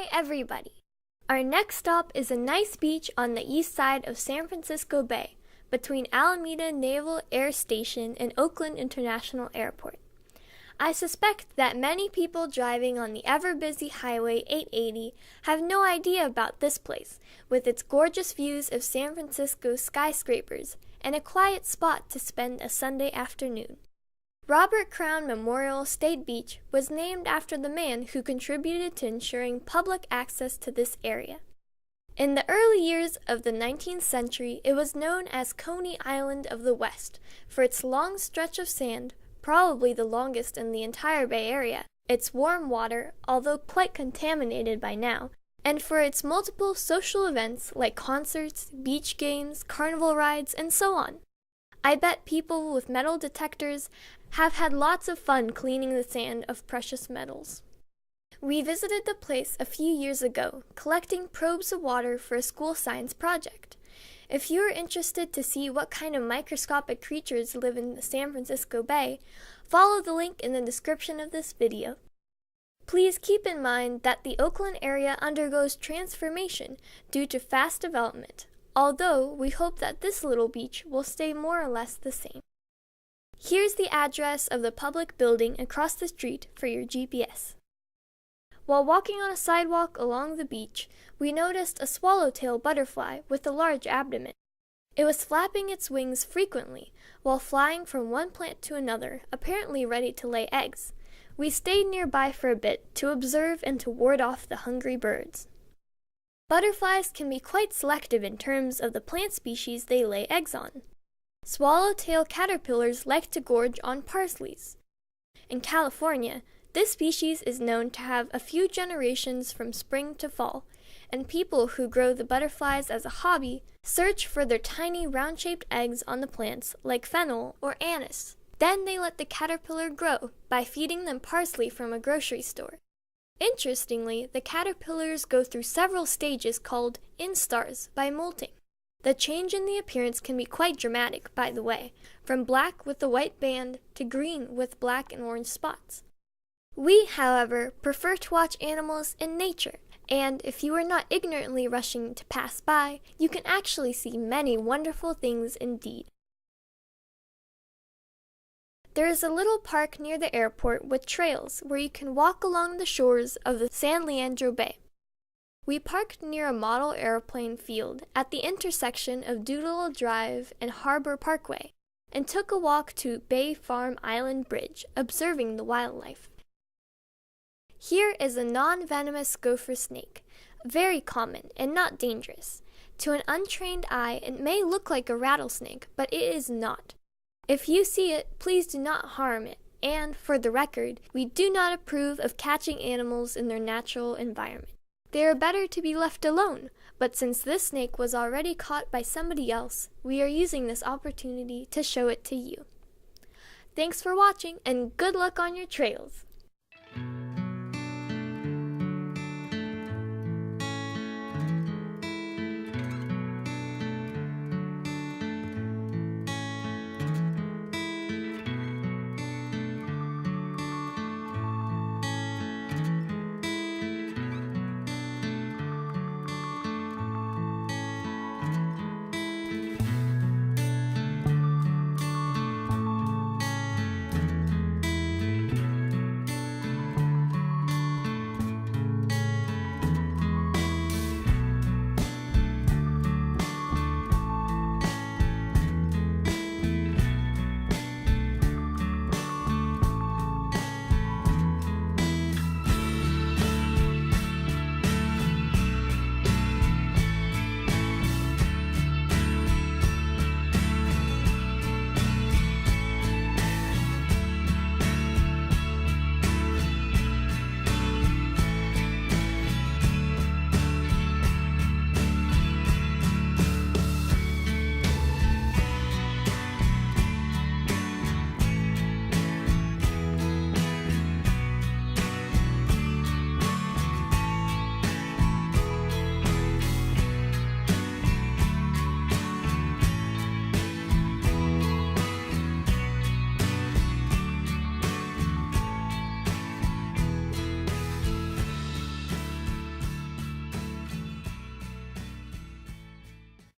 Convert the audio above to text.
Hi everybody! Our next stop is a nice beach on the east side of San Francisco Bay, between Alameda Naval Air Station and Oakland International Airport. I suspect that many people driving on the ever-busy Highway 880 have no idea about this place, with its gorgeous views of San Francisco's skyscrapers and a quiet spot to spend a Sunday afternoon. Robert Crown Memorial State Beach was named after the man who contributed to ensuring public access to this area. In the early years of the 19th century, it was known as Coney Island of the West for its long stretch of sand, probably the longest in the entire Bay Area, its warm water, although quite contaminated by now, and for its multiple social events like concerts, beach games, carnival rides, and so on. I bet people with metal detectors have had lots of fun cleaning the sand of precious metals. We visited the place a few years ago, collecting probes of water for a school science project. If you are interested to see what kind of microscopic creatures live in the San Francisco Bay, follow the link in the description of this video. Please keep in mind that the Oakland area undergoes transformation due to fast development, although we hope that this little beach will stay more or less the same. Here's the address of the public building across the street for your GPS. While walking on a sidewalk along the beach, we noticed a swallowtail butterfly with a large abdomen. It was flapping its wings frequently while flying from one plant to another, apparently ready to lay eggs. We stayed nearby for a bit to observe and to ward off the hungry birds. Butterflies can be quite selective in terms of the plant species they lay eggs on. Swallowtail caterpillars like to gorge on parsleys. In California, this species is known to have a few generations from spring to fall, and people who grow the butterflies as a hobby search for their tiny round-shaped eggs on the plants like fennel or anise. Then they let the caterpillar grow by feeding them parsley from a grocery store. Interestingly, the caterpillars go through several stages called instars by molting. The change in the appearance can be quite dramatic, by the way, from black with a white band to green with black and orange spots. We, however, prefer to watch animals in nature, and if you are not ignorantly rushing to pass by, you can actually see many wonderful things indeed. There is a little park near the airport with trails where you can walk along the shores of the San Leandro Bay. We parked near a model airplane field at the intersection of Doolittle Drive and Harbor Parkway and took a walk to Bay Farm Island Bridge, observing the wildlife. Here is a non-venomous gopher snake, very common and not dangerous. To an untrained eye, it may look like a rattlesnake, but it is not. If you see it, please do not harm it, and, for the record, we do not approve of catching animals in their natural environment. They are better to be left alone, but since this snake was already caught by somebody else, we are using this opportunity to show it to you. Thanks for watching, and good luck on your trails!